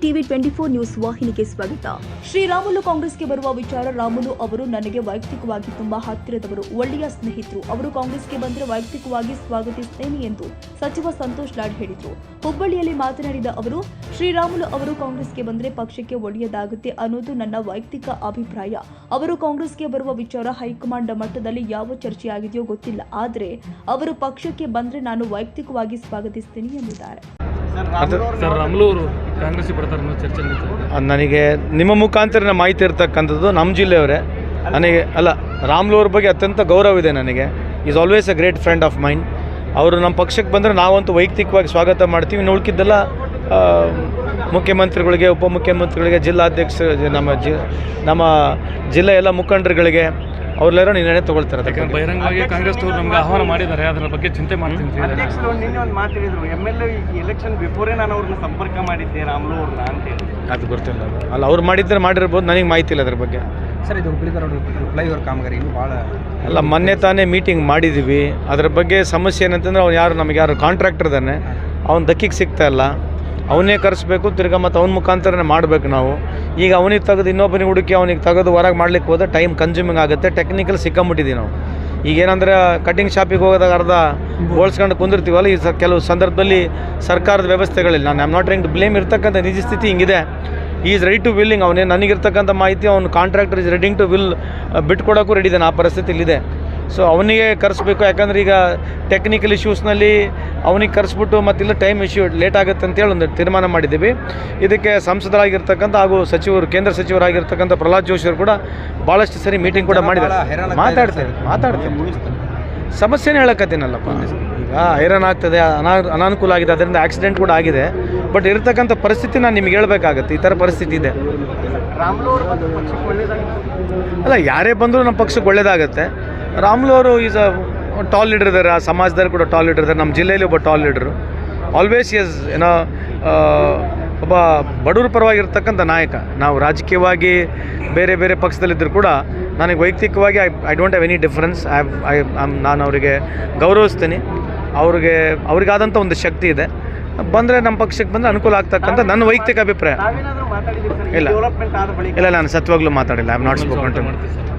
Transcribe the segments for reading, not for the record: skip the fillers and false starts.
TV 24 news ವಾಹಿನಿಗೆ ಸ್ವಾಗತ. ಶ್ರೀರಾಮುಲು ಕಾಂಗ್ರೆಸ್ಗೆ ಬರುವ ವಿಚಾರ. ರಾಮುಲು ಅವರು ನನಗೆ ವೈಯಕ್ತಿಕವಾಗಿ ತುಂಬಾ ಹತ್ತಿರದವರು, ಒಳ್ಳೆಯ ಸ್ನೇಹಿತರು. ಅವರು ಕಾಂಗ್ರೆಸ್ಗೆ ಬಂದರೆ ವೈಯಕ್ತಿಕವಾಗಿ ಸ್ವಾಗತಿಸುತ್ತೇನೆ ಎಂದು ಸಚಿವ ಸಂತೋಷ್ ಲಾಡ್ ಹೇಳಿದರು. ಹುಬ್ಬಳ್ಳಿಯಲ್ಲಿ ಮಾತನಾಡಿದ ಅವರು, ಶ್ರೀರಾಮುಲು ಅವರು ಕಾಂಗ್ರೆಸ್ಗೆ ಬಂದರೆ ಪಕ್ಷಕ್ಕೆ ಒಳ್ಳೆಯದಾಗುತ್ತೆ ಅನ್ನೋದು ನನ್ನ ವೈಯಕ್ತಿಕ ಅಭಿಪ್ರಾಯ. ಅವರು ಕಾಂಗ್ರೆಸ್ಗೆ ಬರುವ ವಿಚಾರ ಹೈಕಮಾಂಡ್ ಮಟ್ಟದಲ್ಲಿ ಯಾವ ಚರ್ಚೆಯಾಗಿದೆಯೋ ಗೊತ್ತಿಲ್ಲ, ಆದರೆ ಅವರು ಪಕ್ಷಕ್ಕೆ ಬಂದರೆ ನಾನು ವೈಯಕ್ತಿಕವಾಗಿ ಸ್ವಾಗತಿಸುತ್ತೇನೆ ಎಂದಿದ್ದಾರೆ. ನನಗೆ ನಿಮ್ಮ ಮುಖಾಂತರ ಮಾಹಿತಿ ಇರ್ತಕ್ಕಂಥದ್ದು ನಮ್ಮ ಜಿಲ್ಲೆಯವರೇ. ನನಗೆ ರಾಮುಲು ಅವ್ರ ಬಗ್ಗೆ ಅತ್ಯಂತ ಗೌರವ ಇದೆ ನನಗೆ. Is always a great friend of mind. ಅವರು ನಮ್ಮ ಪಕ್ಷಕ್ಕೆ ಬಂದರೆ ನಾವಂತೂ ವೈಯಕ್ತಿಕವಾಗಿ ಸ್ವಾಗತ ಮಾಡ್ತೀವಿ. ಇನ್ನು ಉಳ್ಕಿದ್ದೆಲ್ಲ ಮುಖ್ಯಮಂತ್ರಿಗಳಿಗೆ, ಉಪಮುಖ್ಯಮಂತ್ರಿಗಳಿಗೆ, ಜಿಲ್ಲಾಧ್ಯಕ್ಷ, ನಮ್ಮ ಜಿಲ್ಲೆ ಎಲ್ಲ ಮುಖಂಡರುಗಳಿಗೆ ಅವ್ರೆಲ್ಲರೂ ನಿರ್ಣಯ ತಗೊಳ್ತಾರೆ. ಬಹಿರಂಗವಾಗಿ ಕಾಂಗ್ರೆಸ್ ಅವರು ನಮಗೆ ಆಹ್ವಾನ ಮಾಡಿದ್ದಾರೆ, ಅದರ ಬಗ್ಗೆ ಚಿಂತೆ ಮಾಡ್ತೀನಿ. ಅಧ್ಯಕ್ಷರು ನಿನ್ನೆ ಒಂದು ಮಾತಾಡಿದ್ರು, MLA ಎಲೆಕ್ಷನ್ ಬಿಫೋರೇ ನಾನು ಅವ್ರನ್ನ ಸಂಪರ್ಕ ಮಾಡಿದ್ದೆ ರಾಮುಲು ಅವ್ರನ್ನ ಅಂತೇಳಿ. ಅದು ಗೊತ್ತಿಲ್ಲ, ಅಲ್ಲ ಅವ್ರು ಮಾಡಿರ್ಬೋದು, ನನಗೆ ಮಾಹಿತಿ ಇಲ್ಲ ಅದ್ರ ಬಗ್ಗೆ. ಸರ್, ಇದು ಫ್ಲೈಓವರ್ ಕಾಮಗಾರಿ ಭಾಳ ಮೊನ್ನೆ ತಾನೇ ಮೀಟಿಂಗ್ ಮಾಡಿದ್ದೀವಿ. ಅದ್ರ ಬಗ್ಗೆ ಸಮಸ್ಯೆ ಏನಂತಂದ್ರೆ ಅವ್ನು ನಮಗೆ ಯಾರು ಕಾಂಟ್ರಾಕ್ಟರ್ ಇದ್ದಾನೆ, ಅವ್ನು ದಕ್ಕಿಗೆ ಸಿಗ್ತಾ ಇಲ್ಲ. ಅವನೇ ಕರೆಸ್ಬೇಕು, ತಿರ್ಗಾ ಮತ್ತು ಅವ್ನ ಮುಖಾಂತರನೇ ಮಾಡಬೇಕು ನಾವು. ಈಗ ಅವನಿಗೆ ತೆಗೆದು ಇನ್ನೊಬ್ಬನಿಗೆ ಹುಡುಕಿ ಅವನಿಗೆ ತೆಗೆದು ಹೊರಗೆ ಮಾಡ್ಲಿಕ್ಕೆ ಹೋದ್ರೆ ಟೈಮ್ ಕನ್ಸ್ಯೂಮಿಂಗ್ ಆಗುತ್ತೆ. ಟೆಕ್ನಿಕಲ್ ಸಿಕ್ಕಾಬಿಟ್ಟಿದ್ದೀವಿ ನಾವು. ಈಗೇನಂದ್ರೆ ಕಟಿಂಗ್ ಶಾಪಿಗೆ ಹೋಗೋದಾಗ ಅರ್ಧ ಬೋಳ್ಸ್ಕೊಂಡು ಕುಂದಿರ್ತೀವಲ್ಲ, ಈ ಕೆಲವು ಸಂದರ್ಭದಲ್ಲಿ ಸರ್ಕಾರದ ವ್ಯವಸ್ಥೆಗಳಿಲ್ಲ. ನಾನು am not trying to blame. ಇರ್ತಕ್ಕಂಥ ನಿಜ ಸ್ಥಿತಿ ಹಿಂಗಿದೆ. Is ready to willing. ಅವನೇ ನನಗಿರ್ತಕ್ಕಂಥ ಮಾಹಿತಿ ಅವ್ನು contractor is reading to will ಬಿಟ್ಕೊಡೋಕ್ಕೂ ರೆಡಿ ಇದ್ದಾನೆ. ಆ ಪರಿಸ್ಥಿತಿಲಿದೆ. ಸೊ ಅವನಿಗೆ ಕರೆಸ್ಬೇಕು. ಯಾಕಂದರೆ ಈಗ ಟೆಕ್ನಿಕಲ್ ಇಶ್ಯೂಸ್ನಲ್ಲಿ ಅವನಿಗೆ ಕರೆಸ್ಬಿಟ್ಟು ಮತ್ತಿಲ್ಲ ಟೈಮ್ ಇಶ್ಯೂ ಲೇಟ್ ಆಗುತ್ತೆ ಅಂತೇಳಿ ಒಂದು ತೀರ್ಮಾನ ಮಾಡಿದ್ದೀವಿ. ಇದಕ್ಕೆ ಸಂಸದರಾಗಿರ್ತಕ್ಕಂಥ ಹಾಗೂ ಸಚಿವರು, ಕೇಂದ್ರ ಸಚಿವರಾಗಿರ್ತಕ್ಕಂಥ ಪ್ರಹ್ಲಾದ್ ಜೋಶಿ ಅವರು ಕೂಡ ಭಾಳಷ್ಟು ಸರಿ ಮೀಟಿಂಗ್ ಕೂಡ ಮಾಡಿದ್ದಾರೆ. ಮಾತಾಡ್ತೇನೆ ಸಮಸ್ಯೆನೇ ಹೇಳಕತ್ತೀನಲ್ಲಪ್ಪ. ಈಗ ಐರನ್ ಆಗ್ತದೆ, ಅನಾನುಕೂಲ ಆಗಿದೆ, ಅದರಿಂದ ಆಕ್ಸಿಡೆಂಟ್ ಕೂಡ ಆಗಿದೆ. ಬಟ್ ಇರತಕ್ಕಂಥ ಪರಿಸ್ಥಿತಿ ನಾನು ನಿಮ್ಗೆ ಹೇಳ್ಬೇಕಾಗತ್ತೆ. ಈ ಥರ ಪರಿಸ್ಥಿತಿ ಇದೆ. ಅಲ್ಲ, ಯಾರೇ ಬಂದರೂ ನಮ್ಮ ಪಕ್ಷಕ್ಕೆ ಒಳ್ಳೇದಾಗತ್ತೆ. ರಾಮುಲು ಅವರು ಈಸ್ ಅ ಟಾಲ್ ಲೀಡರ್ ಇದ್ದಾರೆ. ಆ ಸಮಾಜದಲ್ಲಿ ಕೂಡ ಟಾಲ್ ಲೀಡರ್ ಇದ್ದಾರೆ. ನಮ್ಮ ಜಿಲ್ಲೆಯಲ್ಲಿ ಒಬ್ಬ ಟಾಲ್ ಲೀಡರು. ಆಲ್ವೇಸ್ ಈಸ್ ಒಬ್ಬ ಬಡವರ ಪರವಾಗಿರ್ತಕ್ಕಂಥ ನಾಯಕ. ನಾವು ರಾಜಕೀಯವಾಗಿ ಬೇರೆ ಬೇರೆ ಪಕ್ಷದಲ್ಲಿದ್ದರೂ ಕೂಡ ನನಗೆ ವೈಯಕ್ತಿಕವಾಗಿ I don't have any difference. ನಾನು ಅವರಿಗೆ ಗೌರವಿಸ್ತೀನಿ. ಅವ್ರಿಗಾದಂಥ ಒಂದು ಶಕ್ತಿ ಇದೆ. ಬಂದರೆ ನಮ್ಮ ಪಕ್ಷಕ್ಕೆ ಬಂದರೆ ಅನುಕೂಲ ಆಗ್ತಕ್ಕಂಥ ನನ್ನ ವೈಯಕ್ತಿಕ ಅಭಿಪ್ರಾಯ. ಇಲ್ಲ, ನಾನು ಸತ್ವಾಗ್ಲೂ ಮಾತಾಡಿಲ್ಲ. I am not spoken to.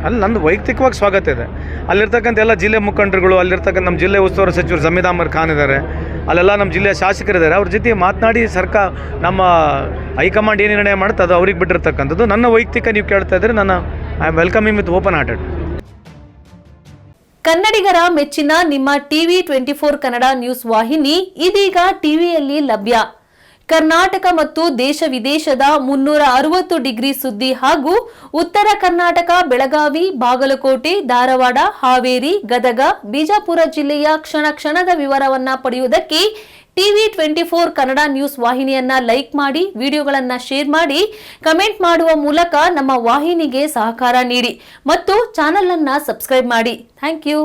ಅಲ್ಲಿ ನಂದು ವೈಯಕ್ತಿಕವಾಗಿ ಸ್ವಾಗತ ಇದೆ. ಅಲ್ಲಿರ್ತಕ್ಕಂಥ ಎಲ್ಲ ಜಿಲ್ಲೆ ಮುಖಂಡರುಗಳು, ಅಲ್ಲಿರ್ತಕ್ಕಂಥ ನಮ್ಮ ಜಿಲ್ಲೆ ಉಸ್ತುವಾರಿ ಸಚಿವರು ಜಮೀದ್ ಅಹಮದ್ ಖಾನ್ ಇದ್ದಾರೆ, ಅಲ್ಲೆಲ್ಲ ನಮ್ಮ ಜಿಲ್ಲೆಯ ಶಾಸಕರಿದ್ದಾರೆ. ಅವ್ರ ಜೊತೆ ಮಾತನಾಡಿ ನಮ್ಮ ಹೈಕಮಾಂಡ್ ಏನು ನಿರ್ಣಯ ಮಾಡುತ್ತೆ ಅದು ಅವ್ರಿಗೆ ಬಿಟ್ಟಿರ್ತಕ್ಕಂಥದ್ದು. ನನ್ನ ವೈಯಕ್ತಿಕ ನೀವು ಕೇಳ್ತಾ ಇದ್ದರೆ ನಾನು I am welcoming with open hearted. ಕನ್ನಡಿಗರ ಮೆಚ್ಚಿನ ನಿಮ್ಮ ಟಿವಿ 24 ಕನ್ನಡ ನ್ಯೂಸ್ ವಾಹಿನಿ ಇದೀಗ ಟಿವಿಯಲ್ಲಿ ಲಭ್ಯ. ಕರ್ನಾಟಕ ಮತ್ತು ದೇಶ ವಿದೇಶದ 360 ಡಿಗ್ರಿ ಸುದ್ದಿ ಹಾಗೂ ಉತ್ತರ ಕರ್ನಾಟಕ, ಬೆಳಗಾವಿ, ಬಾಗಲಕೋಟೆ, ಧಾರವಾಡ, ಹಾವೇರಿ, ಗದಗ, ಬಿಜಾಪುರ ಜಿಲ್ಲೆಯ ಕ್ಷಣ ಕ್ಷಣದ ವಿವರವನ್ನ ಪಡೆಯುವುದಕ್ಕೆ ಟಿವಿ 24 ಕನ್ನಡ ನ್ಯೂಸ್ ವಾಹಿನಿಯನ್ನ ಲೈಕ್ ಮಾಡಿ, ವಿಡಿಯೋಗಳನ್ನ ಶೇರ್ ಮಾಡಿ, ಕಮೆಂಟ್ ಮಾಡುವ ಮೂಲಕ ನಮ್ಮ ವಾಹಿನಿಗೆ ಸಹಕಾರ ನೀಡಿ ಮತ್ತು ಚಾನೆಲ್ ಅನ್ನ ಸಬ್ಸ್ಕ್ರೈಬ್ ಮಾಡಿ. Thank you.